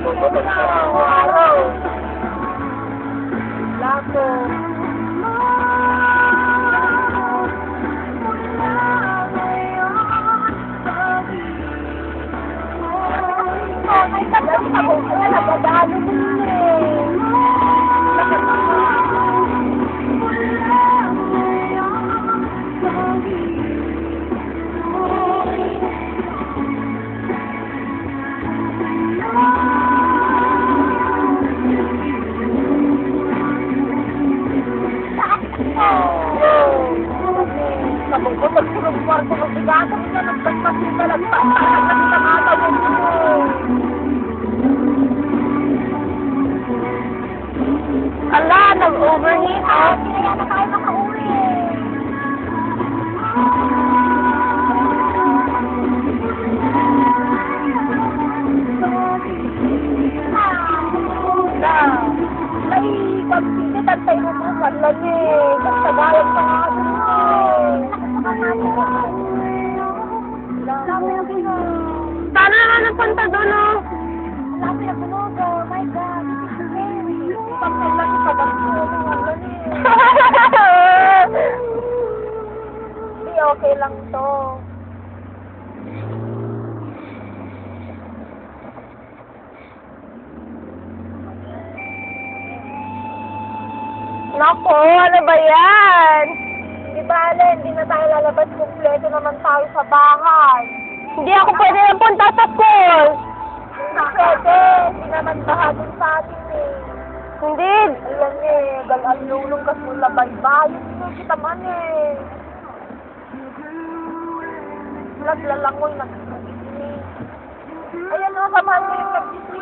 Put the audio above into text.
Nabubutot na ang araw. Lapo. Ay, tagal sa buko na nagdadalo din eh. Sabungkot at purong kwarto ng sigata niya nagpagpasin na nagpagpasin na nagpagpasin mo. Ala, nag-overheat ah. Hindi na yata tayo makauwi. Ay, pagpisit at tayo mo wala eh. Kasagayan pa nga ito eh. Paano naman napunta doon oh? Laki na punog oh. My God. Pag naglaki pa dito, wala eh. Hindi, okay lang to. Nako, ano ba yan? Di bale, hindi na tayo lalabas, kumpleto naman tayo sa bahay. Hindi ako pwede na punta sa school. Hindi pwede, hindi naman bahagin sa atin eh. Hindi. Ayan eh, galang lulong kas mula baybayin. Hindi kita man eh. Naglalangoy, nagsisigil. Ayan o, samahan mo yung nagsisigil.